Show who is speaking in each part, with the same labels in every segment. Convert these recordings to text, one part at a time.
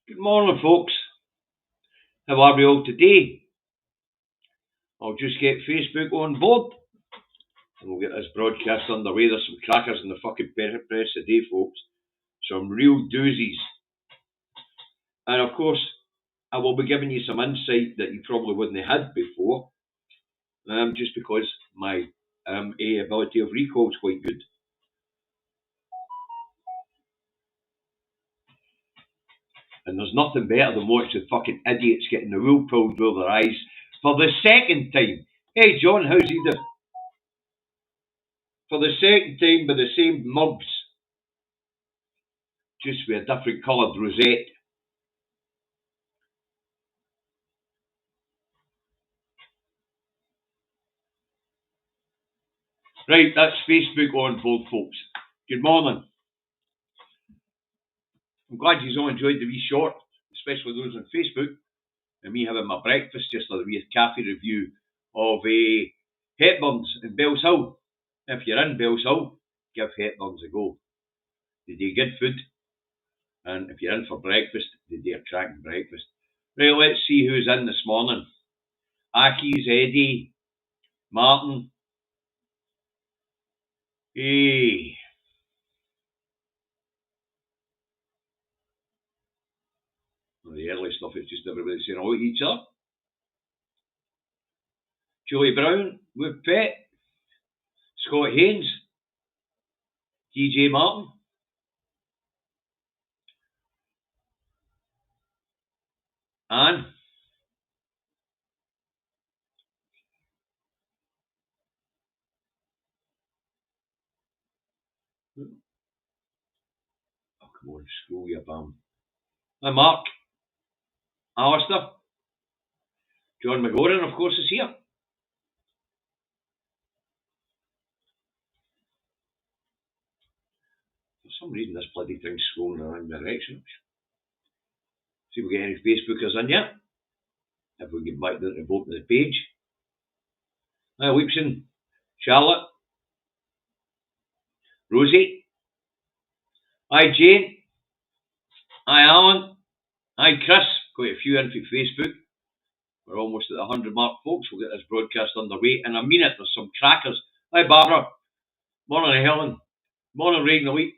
Speaker 1: Good morning, folks. How are we all today? I'll just get Facebook on board and we'll get this broadcast underway. There's some crackers in the fucking press today, folks. Some real doozies. And of course, I will be giving you some insight that you probably wouldn't have had before, just because my ability of recall is quite good. And there's nothing better than watching fucking idiots getting the wool pulled over their eyes for the second time. Hey, John, how's he doing? For the second time by the same mugs, just with a different coloured rosette. Right, that's Facebook on board, folks. Good morning. I'm glad you all enjoyed the wee short, especially those on Facebook, and me having my breakfast, just like a wee cafe review of Hepburn's in Bells Hill. If you're in Bells Hill, give Hepburn's a go. They do good food, and if you're in for breakfast, they do a cracking breakfast. Right, let's see who's in this morning. Aki's Eddie, Martin. Hey. Well, the early stuff is just everybody saying hello to each other. Julie Brown, with Pet, Scott Haynes, DJ Martin, and oh, come on, scroll your bum. And Mark, Alistair, John McGoran, of course, is here. For some reason, this bloody thing's scrolling in the wrong direction. See if we get any Facebookers in yet. If we get back to open the page. Hi, Weepson, Charlotte, Rosie, hi, Jane, hi, Alan, hi, Chris. Quite a few in for Facebook. We're almost at the 100 mark, folks. We'll get this broadcast underway in a minute. There's some crackers. Hi, Barbara. Morning, Helen. Morning, Reagan the Week.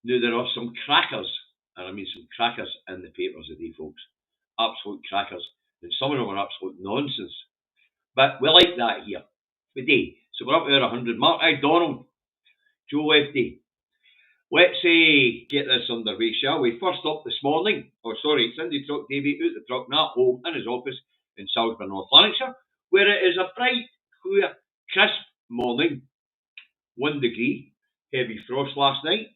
Speaker 1: Now, there are some crackers, and I mean some crackers in the papers today, folks. Absolute crackers. And some of them are absolute nonsense. But we like that here today. So we're up to our 100 mark. Hi, Donald. Joe Lefty. Let's get this underway, shall we? First up this morning, Cindy Truck Davy out the truck now home in his office in Salisbury, North Lanarkshire, where it is a bright, clear, crisp morning, 1 degree, heavy frost last night.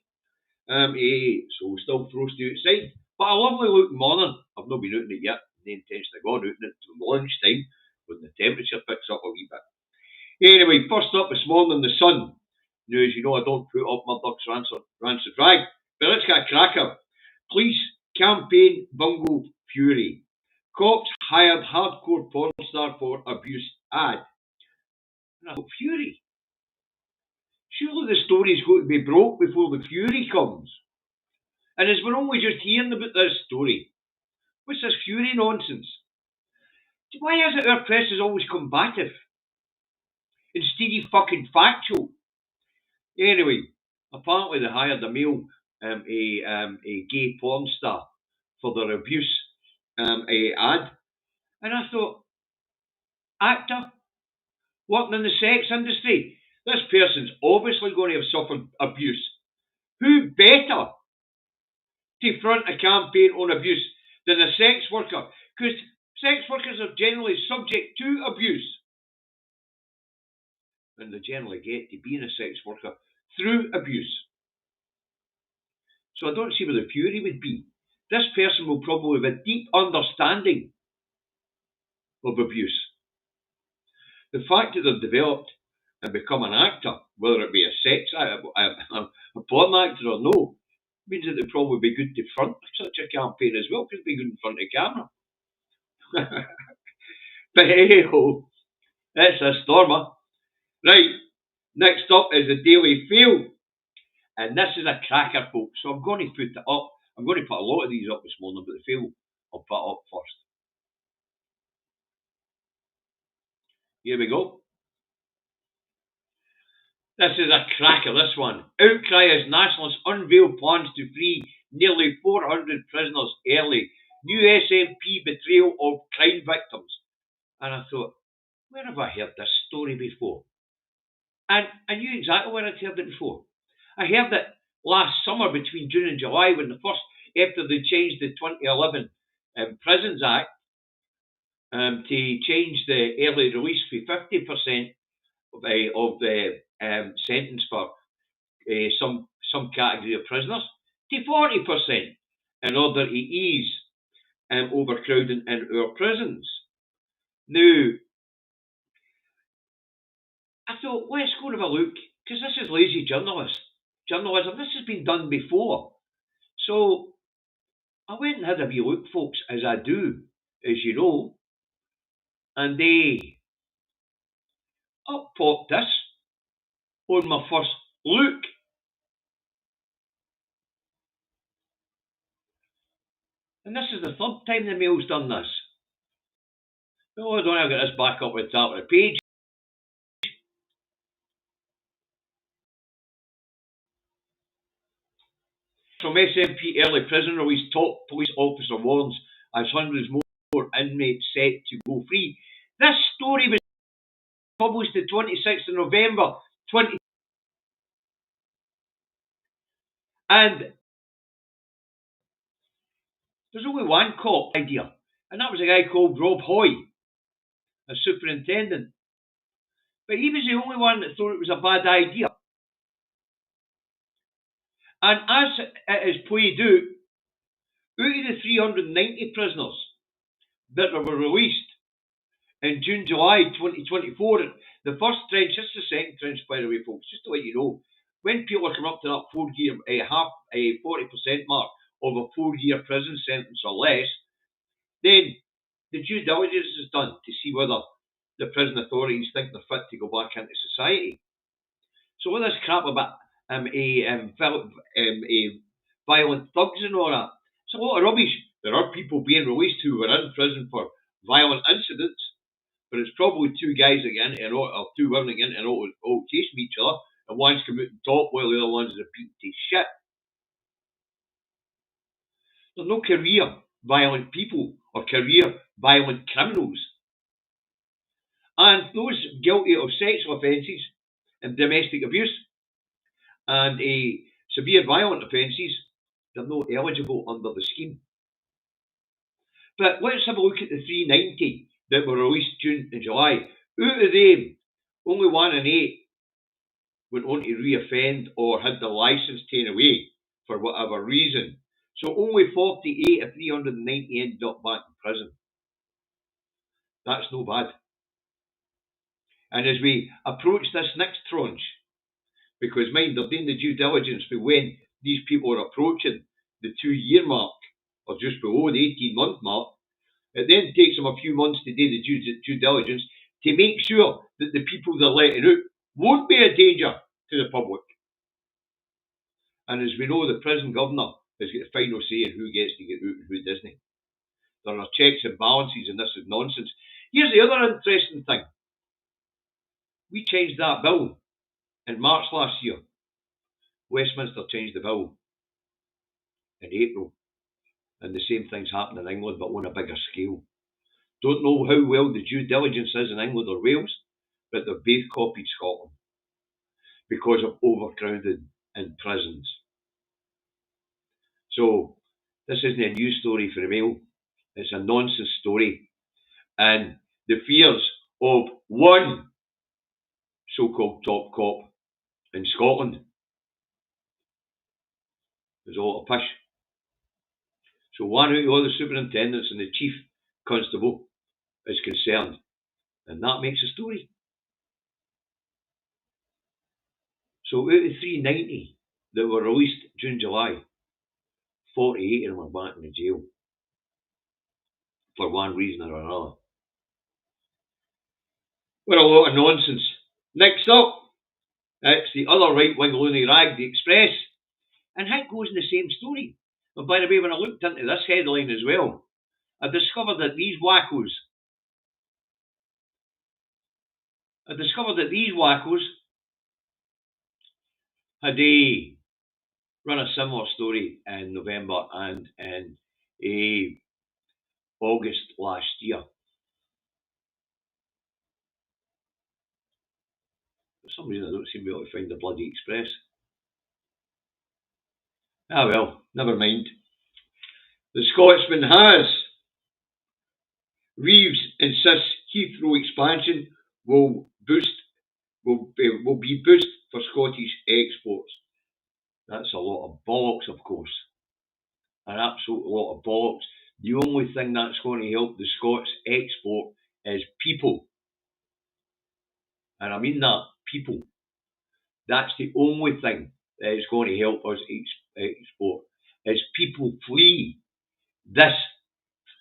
Speaker 1: So still frosty outside, but a lovely looking morning. I've not been out in it yet. No intention of going out in it till lunchtime when the temperature picks up a wee bit. Anyway, first up this morning, the sun. Now, as you know, I don't put up my ducks rancid rag, but let's get a cracker. Police campaign bungle fury. Cops hired hardcore porn star for abuse ad. And I thought, fury? Surely the story's got to be broke before the fury comes. And as we're only just hearing about this story, what's this fury nonsense? Why is it our press is always combative instead of fucking factual? Anyway, apparently they hired a male, a gay porn star for their abuse ad, and I thought, actor working in the sex industry, this person's obviously going to have suffered abuse. Who better to front a campaign on abuse than a sex worker? Because sex workers are generally subject to abuse. And they generally get to being a sex worker through abuse. So I don't see where the fury would be. This person will probably have a deep understanding of abuse. The fact that they've developed and become an actor, whether it be a sex a porn actor or no, means that they'd probably be good to front such a campaign as well, because they'd be good in front of camera. But hey ho, it's a stormer. Right, next up is the Daily Fail. And this is a cracker, folks, so I'm going to put it up. I'm going to put a lot of these up this morning, but the fail I'll put up first. Here we go. This is a cracker, this one. Outcry as nationalists unveil plans to free nearly 400 prisoners early. New SNP betrayal of crime victims. And I thought, where have I heard this story before? And I knew exactly where I'd heard it before. I heard it last summer between June and July when after they changed the 2011 Prisons Act to change the early release for 50% of the sentence for some category of prisoners to 40% in order to ease overcrowding in our prisons. Now, I thought, let's go and have a look, because this is lazy journalism. This has been done before. So I went and had a wee look, folks, as I do, as you know, and up popped this on my first look. And this is the third time the Mail's done this. No, I don't have got this back up at the top of the page. From SNP early prison release, top police officer warns as hundreds more inmates set to go free. This story was published the 26th of November 20. And there's only one cop idea, and that was a guy called Rob Hoy, a superintendent. But he was the only one that thought it was a bad idea. And as it is played out of the 390 prisoners that were released in June, July 2024, the first trench, this is the second trench, by the way, folks, just to let you know, when people are coming up to that 40% mark of a 4-year prison sentence or less, then the due diligence is done to see whether the prison authorities think they're fit to go back into society. So with this crap about violent thugs and all that, it's a lot of rubbish. There are people being released who were in prison for violent incidents, but it's probably two guys that get into an auto, or two women that get into an auto case with each other, and one's come out on top while the other one's are beaten to shit. There's no career violent people or career violent criminals. And those guilty of sexual offences and domestic abuse and severe violent offences, they're not eligible under the scheme. But let's have a look at the 390 that were released June and July. Out of them, only 1 in 8 went on to re-offend or had the licence taken away for whatever reason. So only 48 of 390 ended up back in prison. That's no bad. And as we approach this next tranche, because mind, they're doing the due diligence for when these people are approaching the 2-year mark, or just below the 18-month mark, it then takes them a few months to do the due diligence to make sure that the people they're letting out won't be a danger to the public. And as we know, the prison governor has got the final say in who gets to get out and who doesn't. There are checks and balances, and this is nonsense. Here's the other interesting thing. We changed that bill in March last year. Westminster changed the bill in April. And the same thing's happened in England, but on a bigger scale. Don't know how well the due diligence is in England or Wales, but they've both copied Scotland because of overcrowding in prisons. So this isn't a news story for the Mail. It's a nonsense story. And the fears of one so-called top cop in Scotland is a lot of pish. So one out of all the superintendents and the chief constable is concerned, and that makes a story. So out of 390 that were released June, July, 48 of them are back in the jail for one reason or another. What a lot of nonsense. Next up, it's the other right-wing loony rag, the Express, and it goes in the same story. But by the way, when I looked into this headline as well, I discovered that these wackos had run a similar story in November and in August last year. For some reason, I don't seem to be able to find the bloody Express. Ah well, never mind. The Scotsman has. Reeves insists Heathrow expansion will be boost for Scottish exports. That's a lot of bollocks, of course. An absolute lot of bollocks. The only thing that's going to help the Scots export is people. And I mean that, people. That's the only thing that is going to help us export, is people flee this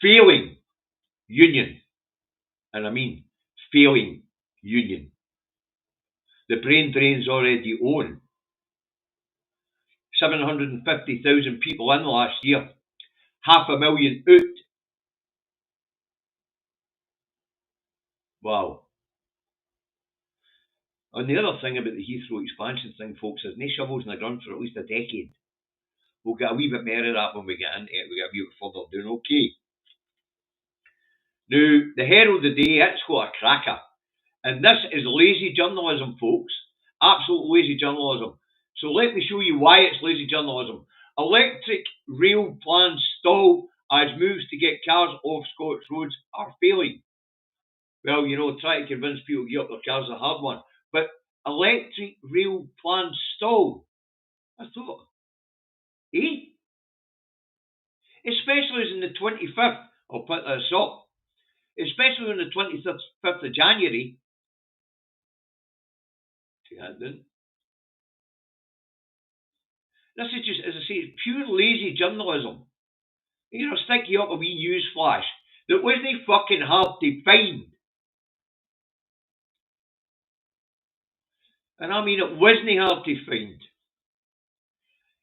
Speaker 1: failing union. And I mean failing union. The brain drains already own 750,000 people in last year, 500,000 out. Wow. And the other thing about the Heathrow expansion thing, folks, is no shovels in the ground for at least a decade. We'll get a wee bit more of that when we get into it. We get a wee bit further down. Okay. Now, the Herald today, it's got a cracker. And this is lazy journalism, folks. Absolute lazy journalism. So let me show you why it's lazy journalism. Electric rail plans stall as moves to get cars off Scots roads are failing. Well, you know, try to convince people to get up their cars is a hard one. But electric rail plans stall. I thought, especially as in the 25th, I'll put this up, especially on the 25th of January. See that then? This is just, as I say, pure lazy journalism. You know, stick you up a wee news flash that wasn't fucking hard to find. And I mean, it wasn't hard to find.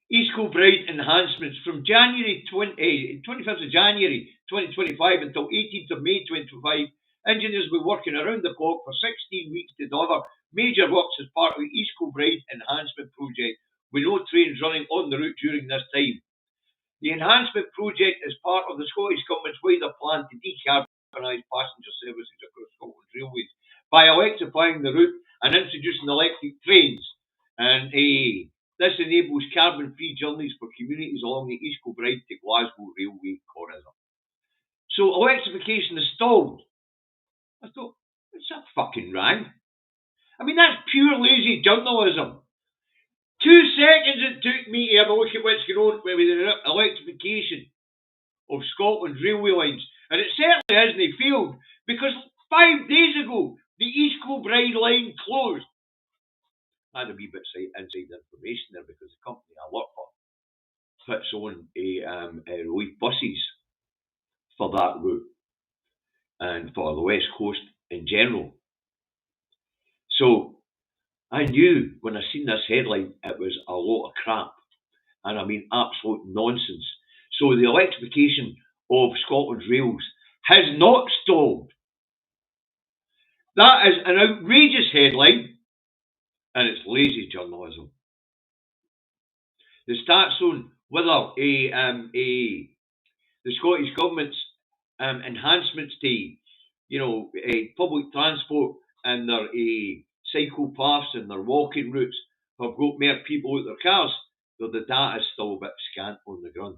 Speaker 1: East Kilbride enhancements from 25th of January 2025 until 18th of May 2025. Engineers will be working around the clock for 16 weeks to deliver major works as part of the East Kilbride enhancement project, with no trains running on the route during this time. The enhancement project is part of the Scottish Government's wider plan to decarbonise passenger services across Scotland's railways by electrifying the route and introducing electric trains. And this enables carbon-free journeys for communities along the East Kilbride to Glasgow railway corridor. So electrification is stalled. I thought, what's that fucking rang? I mean, that's pure lazy journalism. 2 seconds it took me to have a look at what's going on with the electrification of Scotland's railway lines. And it certainly hasn't failed, because 5 days ago, the East Kilbride line closed. I had a wee bit of inside information there, because the company I work for puts on a relief buses for that route and for the West Coast in general. So I knew when I seen this headline it was a lot of crap, and I mean absolute nonsense. So the electrification of Scotland's rails has not stalled. That is an outrageous headline, and it's lazy journalism. The stats on whether the Scottish Government's enhancements to, public transport and their cycle paths and their walking routes have got more people out their cars, though the data is still a bit scant on the ground.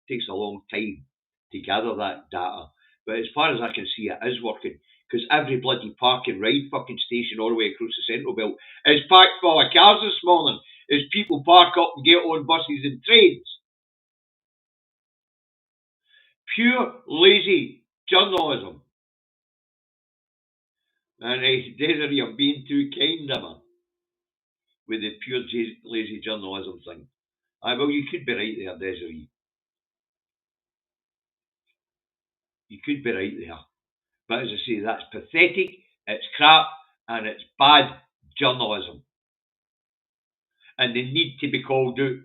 Speaker 1: It takes a long time to gather that data. But as far as I can see, it is working, because every bloody park and ride fucking station all the way across the Central Belt is packed full of cars this morning as people park up and get on buses and trains. Pure lazy journalism. And Desiree, I'm being too kind, am I? With the pure lazy journalism thing. Well, you could be right there, Desiree. You could be right there. But as I say, that's pathetic, it's crap, and it's bad journalism. And they need to be called out.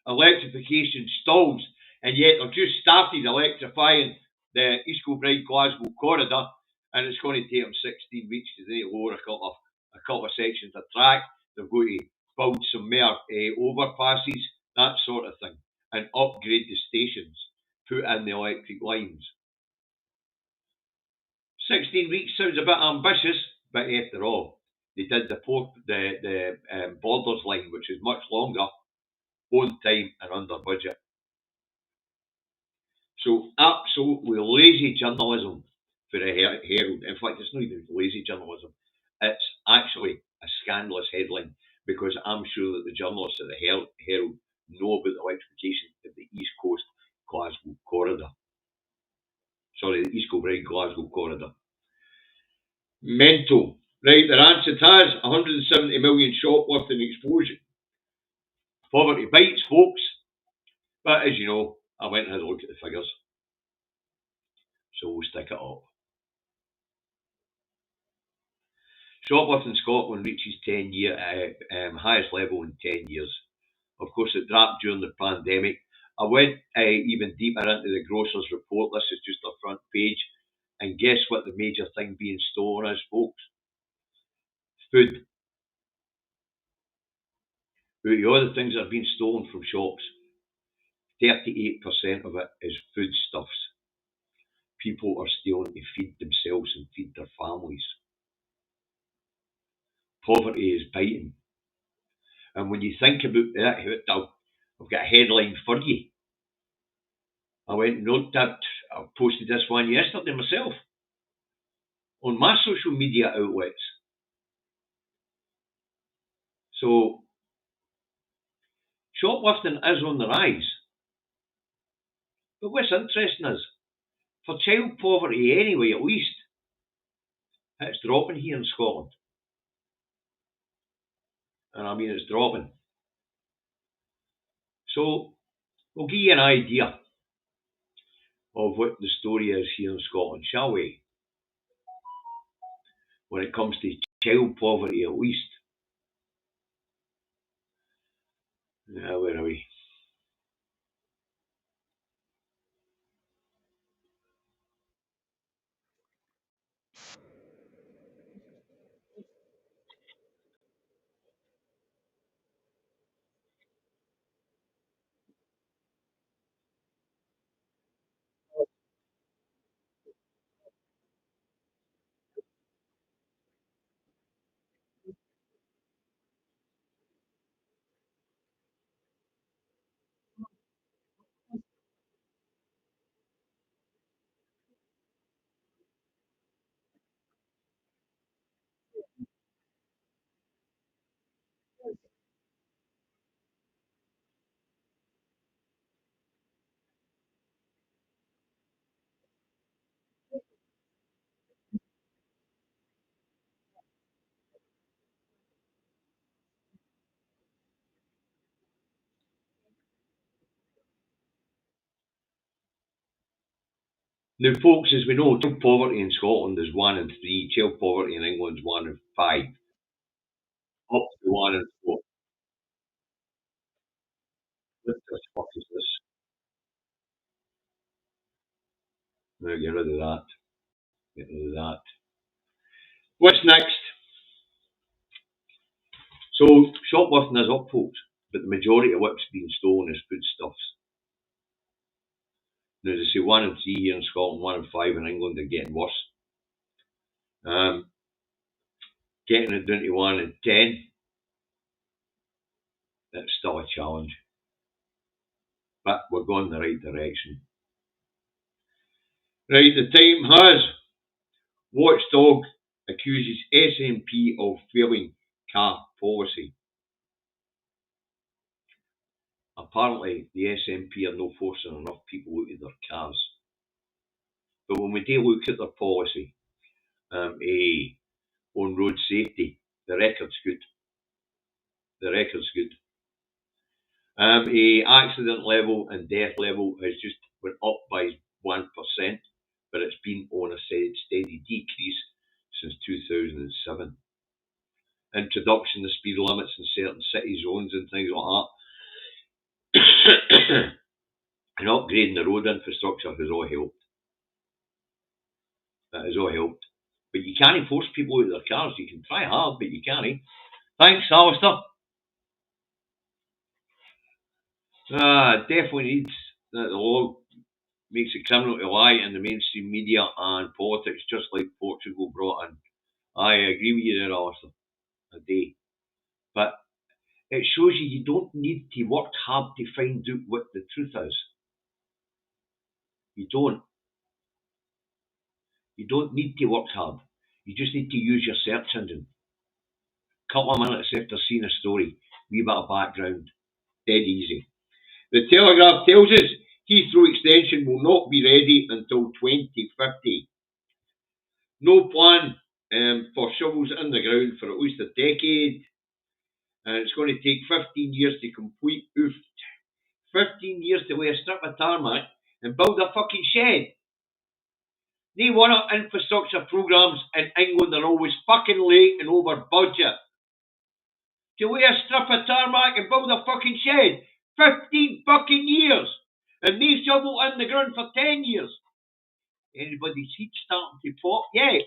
Speaker 1: electrification stalls, and yet they've just started electrifying the East Kilbride Glasgow corridor, and it's going to take them 16 weeks because they need to lower a couple of sections of track. They're going to build some more overpasses, that sort of thing, and upgrade the stations, put in the electric lines. 16 weeks sounds a bit ambitious, but after all, they did the Borders line, which is much longer, on time and under budget. So absolutely lazy journalism for a Herald. In fact, it's not even lazy journalism. It's actually a scandalous headline, because I'm sure that the journalists at the Herald know about the electrification of the East Coast Glasgow corridor. Sorry, the East Kilbride Glasgow corridor. Mental. Right, the Lancet has 170 million shoplifting explosion. Poverty bites, folks. But as you know, I went and had a look at the figures. So we'll stick it up. Shoplifting in Scotland reaches 10-year highest level in 10 years. Of course, it dropped during the pandemic. I went even deeper into the Grocers report. This is just the front page. And guess what the major thing being stolen is, folks? Food. Out of all the things that are being stolen from shops, 38% of it is foodstuffs. People are stealing to feed themselves and feed their families. Poverty is biting. And when you think about that, I've got a headline for you. I went and looked at, I posted this one yesterday myself on my social media outlets. So, shoplifting is on the rise. But what's interesting is, for child poverty anyway, at least, it's dropping here in Scotland. And I mean, it's dropping. So, we'll give you an idea of what the story is here in Scotland, shall we? When it comes to child poverty, at least. Now, where are we? Now, folks, as we know, child poverty in Scotland is 1 in 3. Child poverty in England is 1 in 5. Up to 1 in 4. What the fuck is this? Now, get rid of that. Get rid of that. What's next? So, shoplifting is up, folks, but the majority of what's being stolen is foodstuffs. Now, as I say, 1 in 3 here in Scotland, 1 in 5 in England, are getting worse. Getting it down to 1 in 10, it's still a challenge. But we're going in the right direction. Right, the Time has Watchdog accuses SNP of failing car policy. Apparently, the SNP are not forcing enough people out of their cars. But when we do look at their policy on road safety, the record's good. The record's good. Accident level and death level has just went up by 1%, but it's been on a steady decrease since 2007. Introduction of speed limits in certain city zones and things like that And upgrading the road infrastructure has all helped. That has all helped. But you can't force people out of their cars. You can try hard, but you can't. Thanks, Alistair. Definitely needs that the law makes it criminal to lie in the mainstream media and politics, just like Portugal brought in. I agree with you there, Alistair. A day. But it shows you don't need to work hard to find out what the truth is. You don't. You don't need to work hard. You just need to use your search engine. Couple of minutes after seeing a story, wee bit of background. Dead easy. The Telegraph tells us Heathrow extension will not be ready until 2050. No plan for shovels in the ground for at least a decade. And it's going to take 15 years to complete. Oof. 15 years to lay a strip of tarmac and build a fucking shed. They want infrastructure programmes in England are always fucking late and over budget. To lay a strip of tarmac and build a fucking shed. 15 fucking years. And they shovel in the ground for 10 years. Anybody's heat starting to pop yet?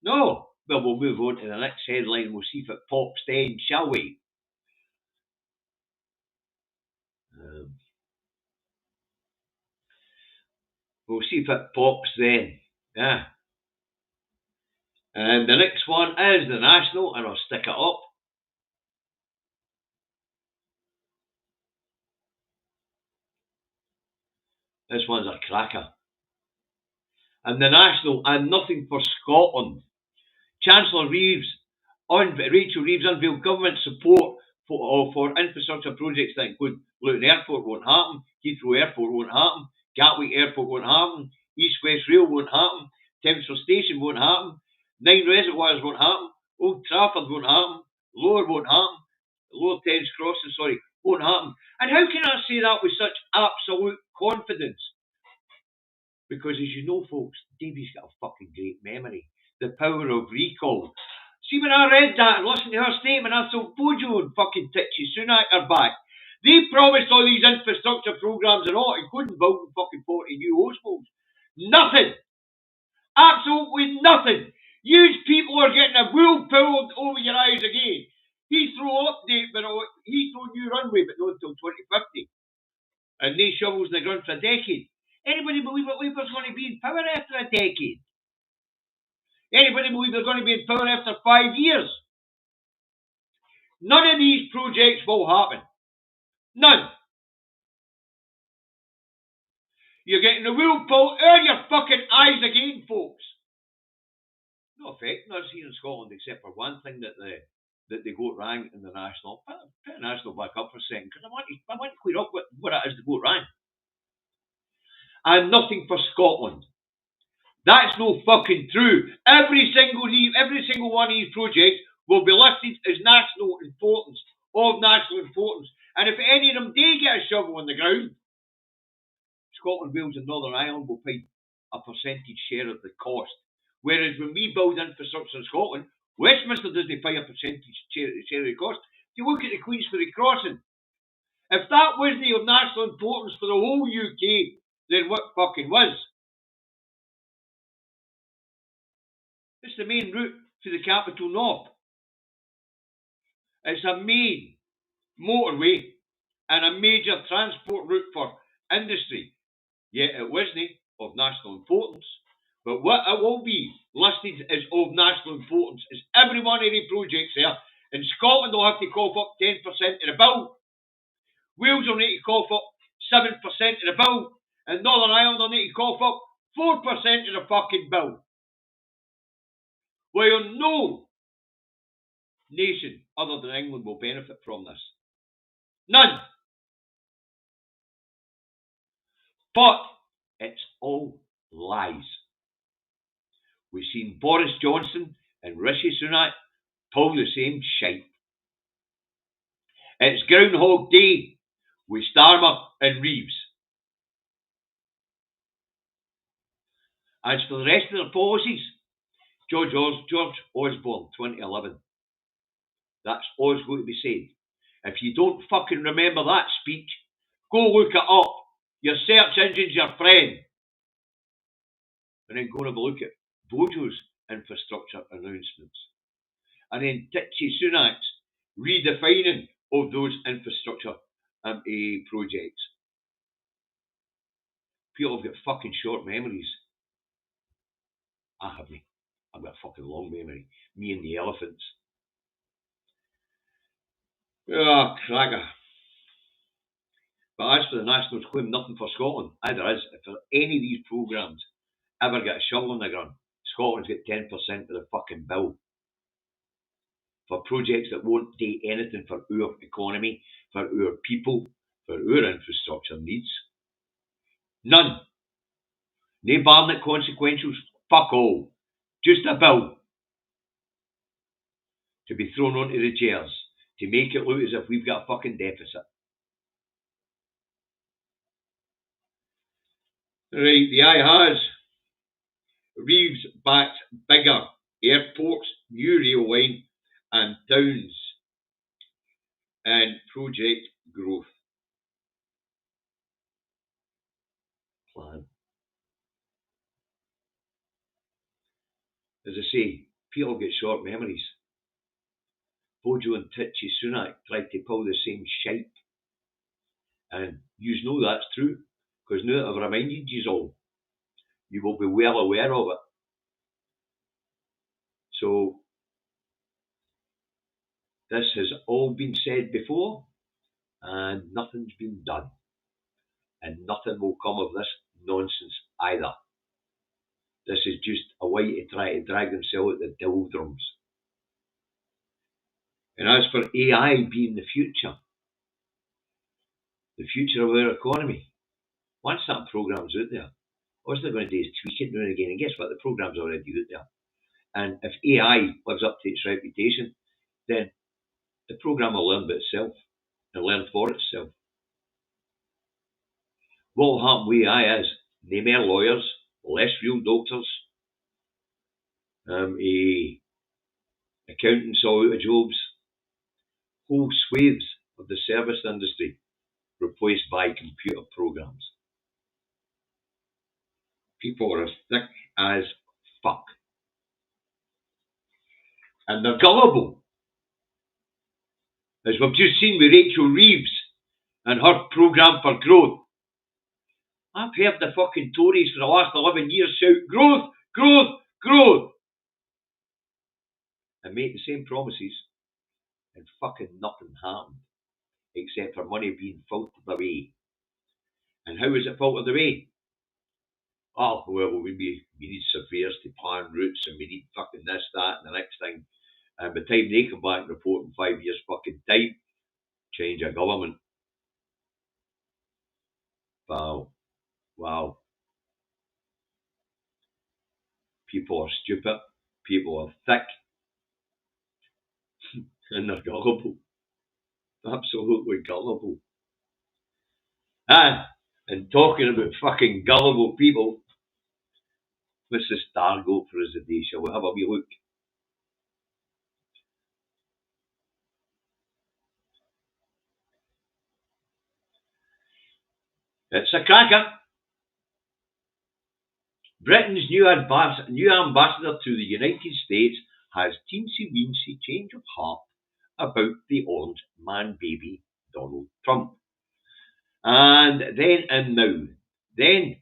Speaker 1: No. Well, we'll move on to the next headline. We'll see if it pops then, shall we? We'll see if it pops then. Yeah. And the next one is the National, and I'll stick it up. This one's a cracker. And the National, and nothing for Scotland. Chancellor Reeves, Rachel Reeves unveiled government support for infrastructure projects that include Luton Airport won't happen, Heathrow Airport won't happen, Gatwick Airport won't happen, East West Rail won't happen, Thamesford Station won't happen, 9 Reservoirs won't happen, Old Trafford won't happen, Lower won't happen, Lower Thames Crossing, won't happen. And how can I say that with such absolute confidence? Because as you know, folks, Davey's got a fucking great memory. The power of recall. See, when I read that and listened to her statement, I thought Bojo and fucking Titchy Sunak are back. They promised all these infrastructure programmes and all, including building fucking 40 new hospitals. Nothing. Absolutely nothing. You people are getting a wool pulled over your eyes again. Heathrow update, but Heathrow new runway, but not until 2050. And they shovels in the ground for a decade. Anybody believe that Labour's going to be in power after a decade? Anybody believe they're going to be in power after 5 years? None of these projects will happen. None. You're getting the wool pulled out of your fucking eyes again, folks. No affecting us here in Scotland, except for one thing that they got wrong in the National. Put the National back up for a second, because I want to clear up what it is they got wrong. And nothing for Scotland. That's no fucking true. Every single one of these projects will be listed as national importance, of national importance. And if any of them do get a shovel in the ground, Scotland, Wales and Northern Ireland will pay a percentage share of the cost. Whereas when we build infrastructure in Scotland, Westminster doesn't pay a percentage share of the cost. If you look at the Queensferry Crossing, if that wasn't of national importance for the whole UK, then what fucking was? It's the main route to the capital north. It's a main motorway and a major transport route for industry. Yet it wasn't of national importance. But what it will be listed as of national importance is every one of the projects there. In Scotland, they'll have to cough up 10% of the bill. Wales will need to cough up 7% of the bill. And Northern Ireland will need to cough up 4% of the fucking bill. Well, no nation other than England will benefit from this. None. But it's all lies. We've seen Boris Johnson and Rishi Sunak pull the same shite. It's Groundhog Day with Starmer and Reeves. As for the rest of their policies, George Osborne, 2011. That's all's going to be said. If you don't fucking remember that speech, go look it up. Your search engine's your friend. And then go and have a look at Bojo's infrastructure announcements. And then Titchy Sunak's redefining of those infrastructure projects. People have got fucking short memories. I haven't. I've got a fucking long memory. Me and the elephants. Oh, cracker. But as for the Nationals claim nothing for Scotland, there is. If any of these programmes ever get a shovel in the ground, Scotland's got 10% of the fucking bill. For projects that won't do anything for our economy, for our people, for our infrastructure needs. None. No Barnett consequentials, fuck all. Just a bill to be thrown onto the chairs to make it look as if we've got a fucking deficit. Right, the eye has. Reeves backs bigger airports, new rail line and towns and project growth plan. As I say, people get short memories. Bojo and Titchy Sunak tried to pull the same shite. And you know that's true, because now that I've reminded you all, you will be well aware of it. So, this has all been said before, and nothing's been done. And nothing will come of this nonsense either. This is just a way to try to drag themselves at the doldrums. And as for AI being the future of our economy, once that program's out there, all they're going to do is tweak it now and again. And guess what? The program's already out there. And if AI lives up to its reputation, then the program will learn by itself and learn for itself. What will happen with AI is no more lawyers, less real doctors, accountants all out of jobs, whole swathes of the service industry replaced by computer programs. People are as thick as fuck. And they're gullible. As we've just seen with Rachel Reeves and her programme for growth. I've heard the fucking Tories for the last 11 years shout, growth, growth, growth. And make the same promises. And fucking nothing happened. Except for money being filtered away. And how is it filtered away? Oh, well, we need surveyors to plan routes and we need fucking this, that and the next thing. And by the time they come back and report in 5 years fucking time, change of government. Wow. People are stupid. People are thick. And they're gullible. Absolutely gullible. And talking about fucking gullible people, Mrs. Starr go for us today. Shall we have a wee look? It's a cracker. Britain's new ambassador to the United States has teensy-weensy change of heart about the orange man baby Donald Trump. And then and now. Then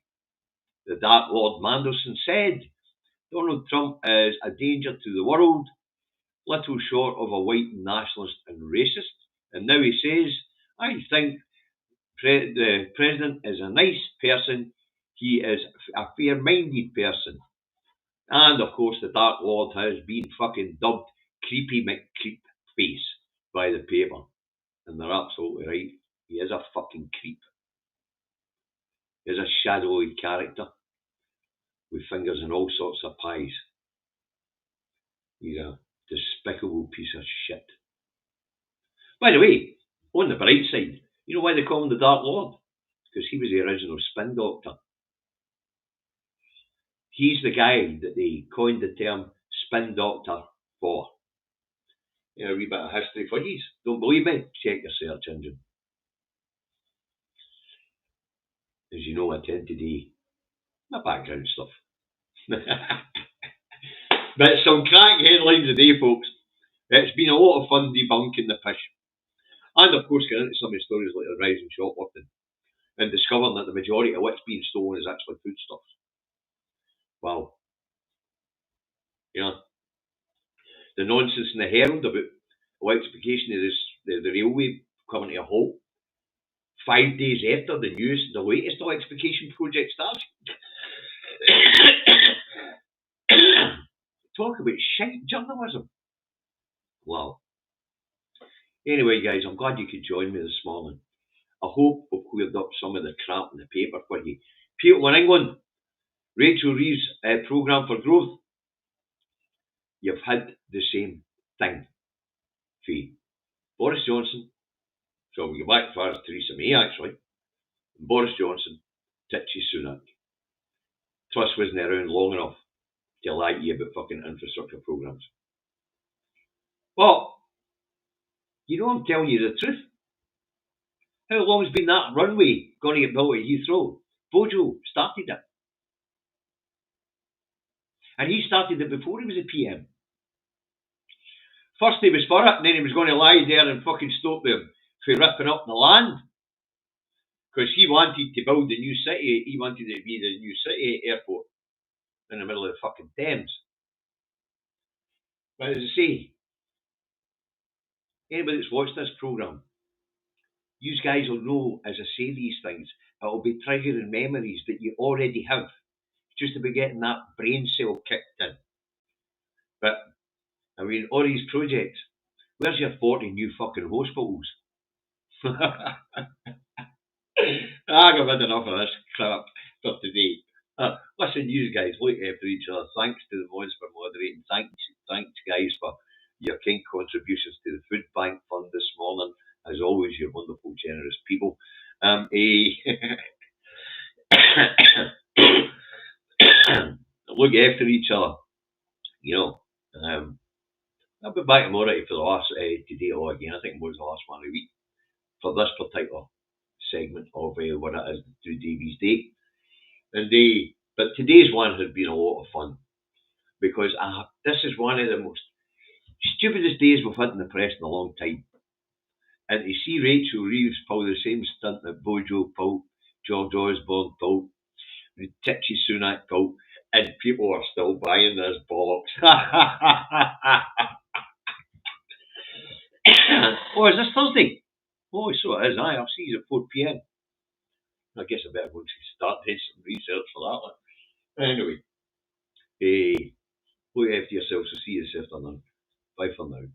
Speaker 1: the Dark Lord Mandelson said Donald Trump is a danger to the world, little short of a white nationalist and racist. And now he says, I think the president is a nice person. He is a fair-minded person. And of course, the Dark Lord has been fucking dubbed Creepy McCreepface by the paper. And they're absolutely right. He is a fucking creep. He is a shadowy character with fingers in all sorts of pies. He's a despicable piece of shit. By the way, on the bright side, you know why they call him the Dark Lord? Because he was the original spin doctor. He's the guy that they coined the term spin doctor for. A wee bit of history for you. Don't believe me? Check your search engine. As you know, I tend to do my background stuff. But some crack headlines today, folks. It's been a lot of fun debunking the pish. And of course, getting into some of the stories like the rise in shoplifting and discovering that the majority of what's being stolen is actually foodstuffs. Wow. You know, the nonsense in the Herald about electrification of the railway coming to a halt 5 days after the latest electrification project starts. Talk about shite journalism. Wow. Anyway, guys, I'm glad you could join me this morning. I hope we've cleared up some of the crap in the paper for you. People in England, Rachel Reeves' programme for growth, you've had the same thing. Fee. Boris Johnson, so we go back as far as Theresa May actually, Boris Johnson, Titchy Sunak. Truss wasn't around long enough to lie to you about fucking infrastructure programmes. Well, you know I'm telling you the truth. How long has been that runway going to get built at Heathrow? Bojo started it. And he started it before he was a PM. First he was for it, and then he was going to lie there and fucking stop them for ripping up the land. Because he wanted to build the new city, he wanted it to be the new city airport in the middle of the fucking Thames. But as I say, anybody that's watched this programme, you guys will know as I say these things, it'll be triggering memories that you already have. Just about getting that brain cell kicked in. But, I mean, all these projects, where's your 40 new fucking hospitals? I've had enough of this crap for today. Listen, you guys, look after each other. Thanks to the mods for moderating. Thanks, guys, for your kind contributions to the Food Bank Fund this morning. As always, you're wonderful, generous people. Look after each other. You know, I'll be back tomorrow for the last today or again. I think it was the last one of the week for this particular segment of what it is, Two Davies Day. But today's one has been a lot of fun because this is one of the most stupidest days we've had in the press in a long time. And to see Rachel Reeves pull the same stunt that Bojo pulled, George Osborne pulled, Titchy Sunak pulled, and people are still buying this bollocks. Oh, is this Thursday? Oh, so it is. I'll see you at 4 p.m. I guess I better go to start doing some research for that one. Anyway, look after yourselves. I'll see you this afternoon. Bye for now.